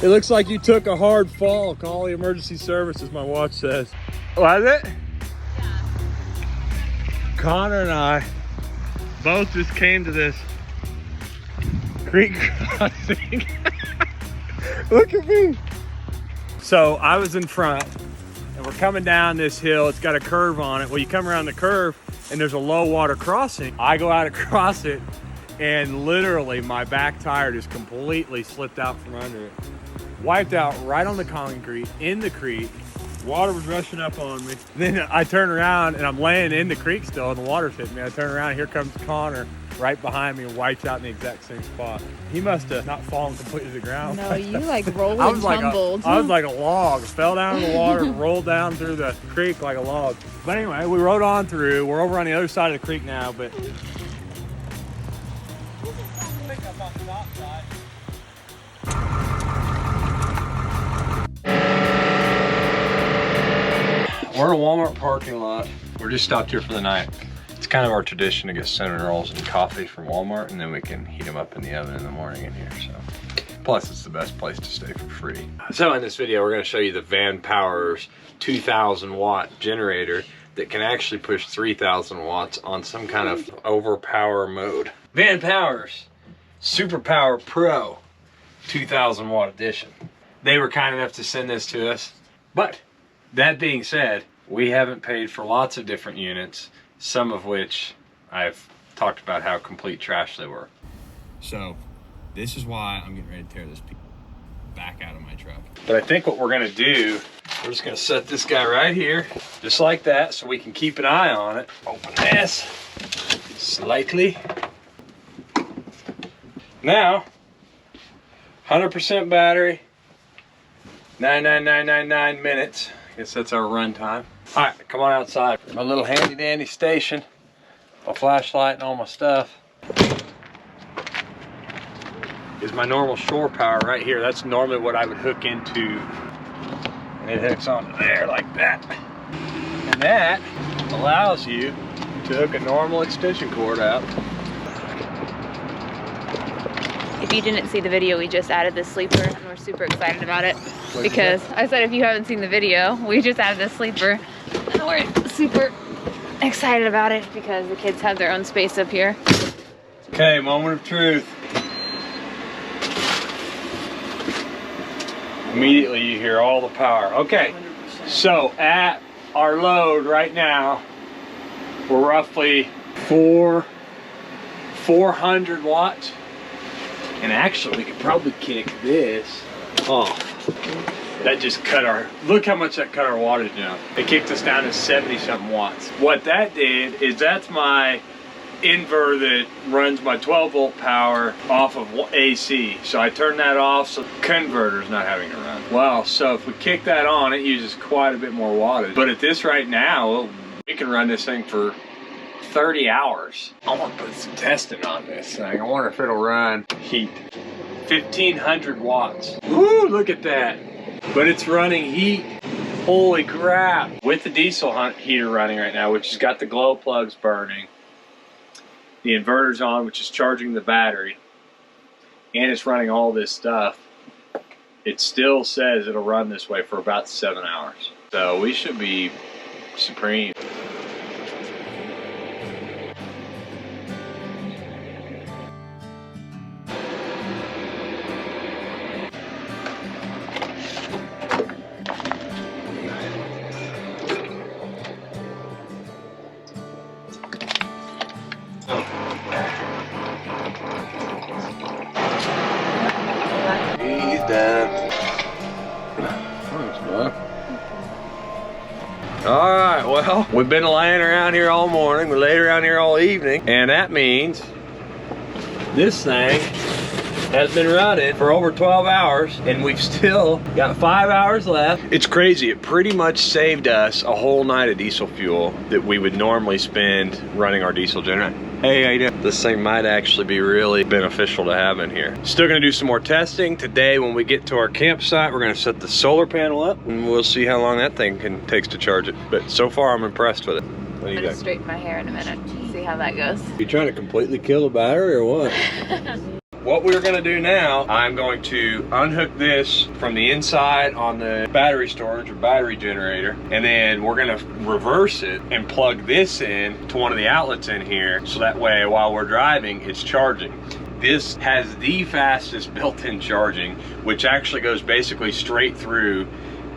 It looks like you took a hard fall. Call the emergency services, my watch says. Was it? Yeah. Connor and I both just came to this creek crossing. Look at me. So I was in front and we're coming down this hill. It's got a curve on it. Well, you come around the curve and there's a low water crossing. I go out across it and literally my back tire just completely slipped out from under it. Wiped out right on the concrete, in the creek. Water was rushing up on me. Then I turn around and I'm laying in the creek still and the water's hitting me. I turn around and here comes Connor right behind me and wipes out in the exact same spot. He must have not fallen completely to the ground. No, you like rolled and tumbled. I was like a log. Fell down in the water and rolled down through the creek like a log. But anyway, we rode on through. We're over on the other side of the creek now, but we're in a Walmart parking lot. We're just stopped here for the night. It's kind of our tradition to get cinnamon rolls and coffee from Walmart, and then we can heat them up in the oven in the morning in here. So, plus it's the best place to stay for free. So in this video, we're going to show you the VanPower's 2,000 watt generator that can actually push 3,000 watts on some kind of overpower mode. VanPower's Superpower Pro 2,000 watt edition. They were kind enough to send this to us, but that being said, we haven't paid for lots of different units, some of which I've talked about how complete trash they were. So this is why I'm getting ready to tear this back out of my truck. But I think what we're gonna do, we're just gonna set this guy right here, just like that, so we can keep an eye on it. Open this slightly. Now, 100% battery, 99999 minutes. I guess that's our run time. All right, come on outside. My little handy dandy station, my flashlight and all my stuff. Is my normal shore power right here. That's normally what I would hook into. And it hooks onto there like that. And that allows you to hook a normal extension cord out. If you didn't see the video, we just added this sleeper and we're super excited about it. Because I said if you haven't seen the video, we just added this sleeper and we're super excited about it because the kids have their own space up here. Okay, moment of truth. Immediately you hear all the power. Okay, 100%. So at our load right now, we're roughly 400 watts. And actually, we could probably kick this off. That just cut our, look how much that cut our wattage down. It kicked us down to 70 something watts. What that did is that's my inverter that runs my 12 volt power off of AC. So I turned that off so the converter's not having to run. Well, so if we kick that on, it uses quite a bit more wattage. But at this right now, we can run this thing for 30 hours. I want to put some testing on this thing. I wonder if it'll run heat. 1,500 watts. Woo, look at that. But it's running heat. Holy crap. With the diesel heater running right now, which has got the glow plugs burning, the inverter's on, which is charging the battery, and it's running all this stuff, it still says it'll run this way for about 7 hours. So we should be supreme. All right, well, we've been laying around here all morning. We laid around here all evening, and that means this thing has been running for over 12 hours, and we've still got 5 hours left. It's crazy. It pretty much saved us a whole night of diesel fuel that we would normally spend running our diesel generator. Hey, how you doing? This thing might actually be really beneficial to have in here. Still gonna do some more testing. Today, when we get to our campsite, we're gonna set the solar panel up and we'll see how long that thing takes to charge it. But so far, I'm impressed with it. What do you I'm gonna straighten my hair in a minute, see how that goes. You trying to completely kill the battery or what? what we're gonna do now, I'm going to unhook this from the inside on the battery storage or battery generator, and then we're gonna reverse it and plug this in to one of the outlets in here, so that way while we're driving, it's charging. This has the fastest built-in charging, which actually goes basically straight through,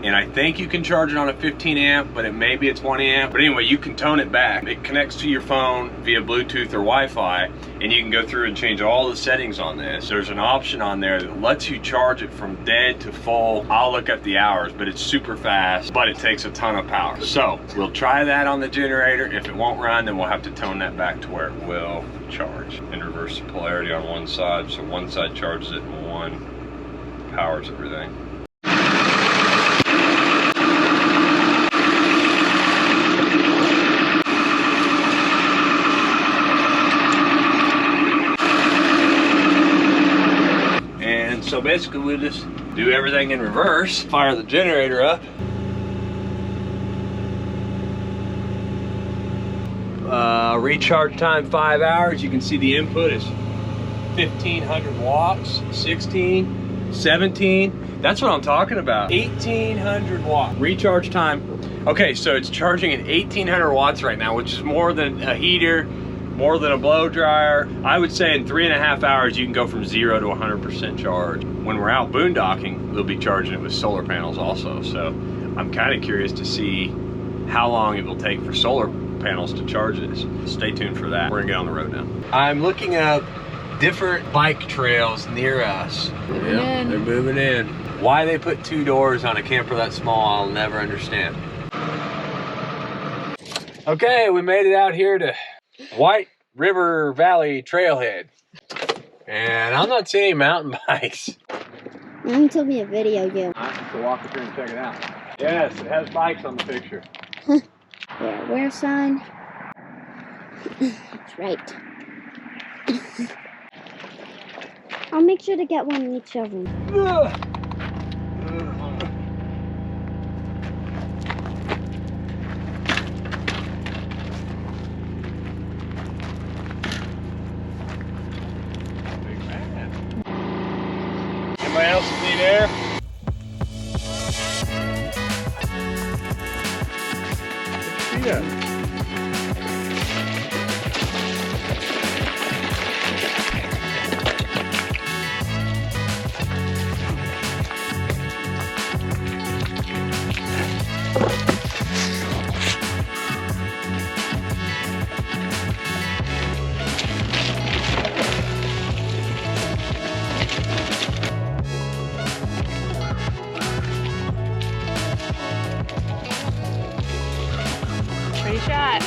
and I think you can charge it on a 15 amp, but it may be a 20 amp. But anyway, you can tone it back. It connects to your phone via Bluetooth or Wi-Fi, and you can go through and change all the settings on this. There's an option on there that lets you charge it from dead to full. I'll look up the hours, but it's super fast, but it takes a ton of power. So we'll try that on the generator. If it won't run, then we'll have to tone that back to where it will charge and reverse the polarity on one side. So one side charges it and one powers everything. So basically we'll just do everything in reverse, fire the generator up. Recharge time 5 hours. You can see the input is 1500 watts, 16, 17. That's what I'm talking about. 1800 watts. Recharge time. Okay, so it's charging at 1800 watts right now, which is more than a heater, more than a blow dryer. I would say in 3.5 hours you can go from 0 to 100% charge. When we're out boondocking, we'll be charging it with solar panels also. So I'm kind of curious to see how long it will take for solar panels to charge this. Stay tuned for that. We're gonna get on the road now. I'm looking up different bike trails near us. Yep, they're moving in. Why they put 2 doors on a camper that small, I'll never understand. Okay, we made it out here to White River Valley Trailhead, and I'm not seeing any mountain bikes. Mom told me a video, yeah. I have to walk up here and check it out. Yes, it has bikes on the picture. Yeah, where, son? That's right. I'll make sure to get one in each of them. Anybody else need air? Yeah. Pretty shot.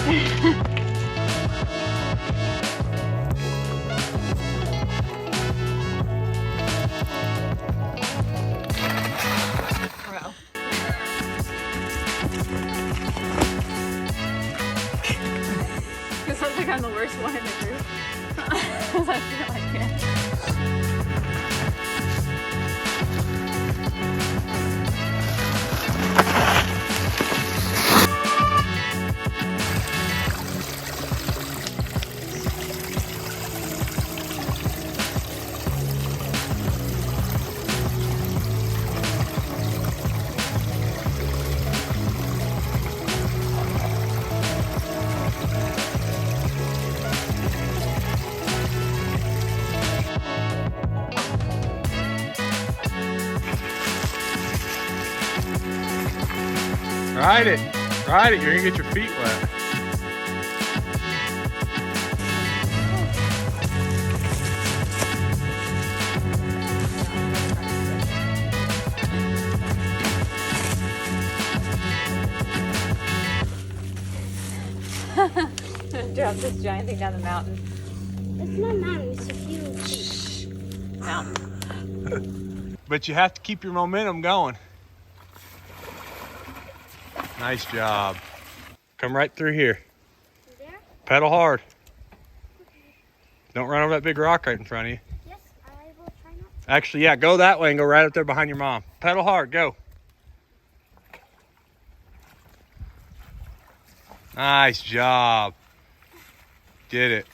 This looks like I'm the worst one in the group. I feel like it. Ride it, you're gonna get your feet wet. Drop this giant thing down the mountain. It's not mountain, it's a huge Mountain. But you have to keep your momentum going. Nice job. Come right through here. There? Pedal hard. Don't run over that big rock right in front of you. Yes, I will try not to. Actually, yeah, go that way and go right up there behind your mom. Pedal hard, go. Nice job. Get it.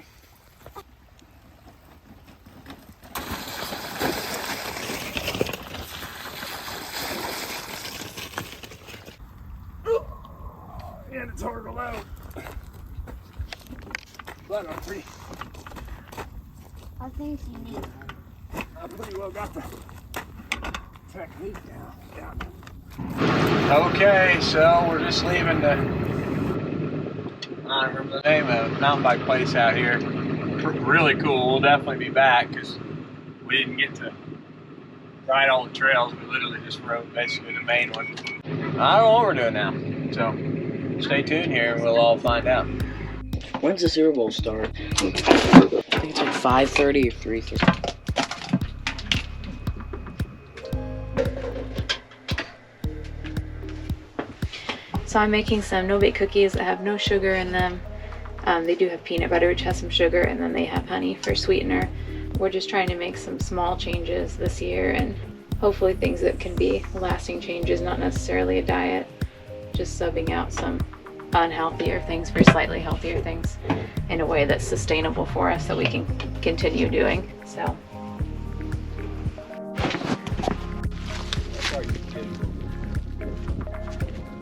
load. But I'm pretty. I think you need. I pretty well got the technique down. Okay, so we're just leaving the, I don't remember the name of it, mountain bike place out here. Really cool. We'll definitely be back because we didn't get to ride all the trails. We literally just rode basically the main one. I don't know what we're doing now, so stay tuned here and we'll all find out. When's the Super Bowl start? I think it's like 5:30 or 3:30. So I'm making some no-bake cookies that have no sugar in them. They do have peanut butter, which has some sugar, and then they have honey for sweetener. We're just trying to make some small changes this year, and hopefully things that can be lasting changes, not necessarily a diet. Just subbing out some unhealthier things for slightly healthier things in a way that's sustainable for us that we can continue doing. So.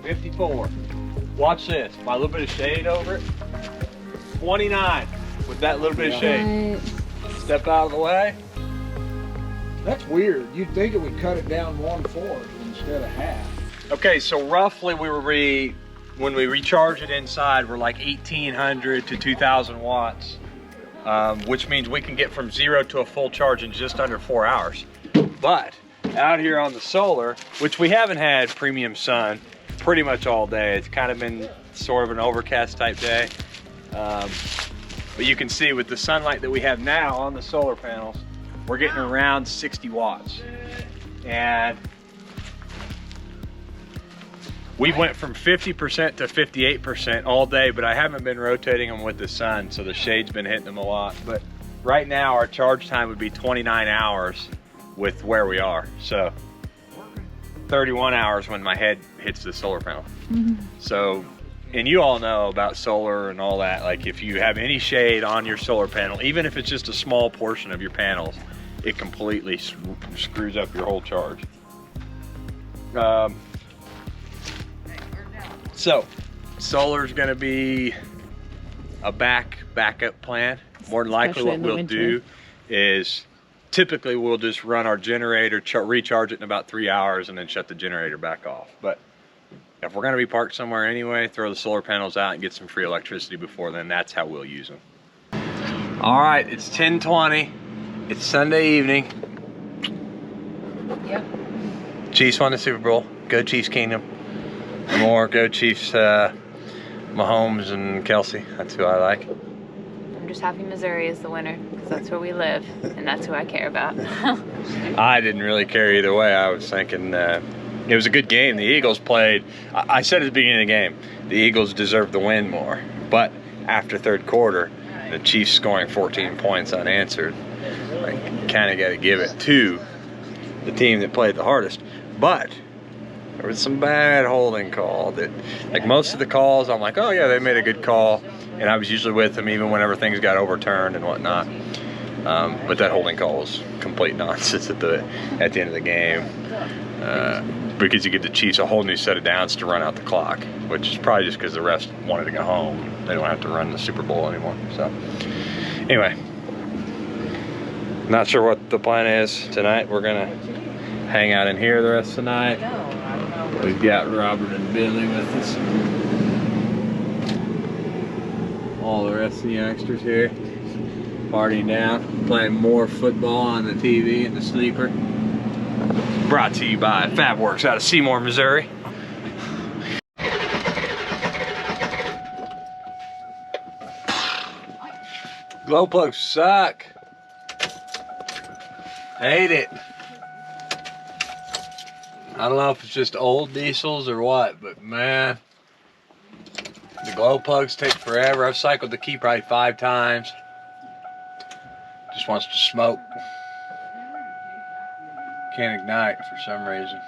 54. Watch this. My little bit of shade over it. 29 with that little bit of shade. Step out of the way. That's weird. You'd think it would cut it down 1/4 instead of half. Okay, so roughly when we recharge it inside, we're like 1,800 to 2,000 watts, which means we can get from 0 to a full charge in just under 4 hours. But out here on the solar, which we haven't had premium sun pretty much all day. It's kind of been sort of an overcast type day. But you can see with the sunlight that we have now on the solar panels, we're getting around 60 watts. And we went from 50% to 58% all day, but I haven't been rotating them with the sun, so the shade's been hitting them a lot. But right now our charge time would be 29 hours with where we are. So 31 hours when my head hits the solar panel. So, and you all know about solar and all that. Like if you have any shade on your solar panel, even if it's just a small portion of your panels, it completely screws up your whole charge. So, solar is going to be a backup plan. More than likely what we'll do is typically we'll just run our generator, recharge it in about 3 hours, and then shut the generator back off. But if we're going to be parked somewhere anyway, throw the solar panels out and get some free electricity before then. That's how we'll use them. All right, it's 10:20. It's Sunday evening. Yep. Chiefs won the Super Bowl. Go Chiefs Kingdom. More go Chiefs, Mahomes and Kelsey. That's who I like. I'm just happy Missouri is the winner because that's where we live and that's who I care about. I didn't really care either way. I was thinking it was a good game. The Eagles played. I said at the beginning of the game, the Eagles deserved the win more. But after third quarter, the Chiefs scoring 14 points unanswered, I kind of got to give it to the team that played the hardest. But there was some bad holding call that, like most of the calls, I'm like, oh yeah, they made a good call. And I was usually with them even whenever things got overturned and whatnot. But that holding call was complete nonsense at the end of the game. Because you give the Chiefs a whole new set of downs to run out the clock, which is probably just because the refs wanted to go home. They don't have to run the Super Bowl anymore. So anyway, not sure what the plan is tonight. We're gonna hang out in here the rest of the night. We've got Robert and Billy with us. All the rest of the youngsters here partying down, playing more football on the TV in the sleeper. Brought to you by FabWorks out of Seymour, Missouri. Glow plugs suck. Hate it. I don't know if it's just old diesels or what, but man, the glow plugs take forever. I've cycled the key probably 5 times. Just wants to smoke. Can't ignite for some reason.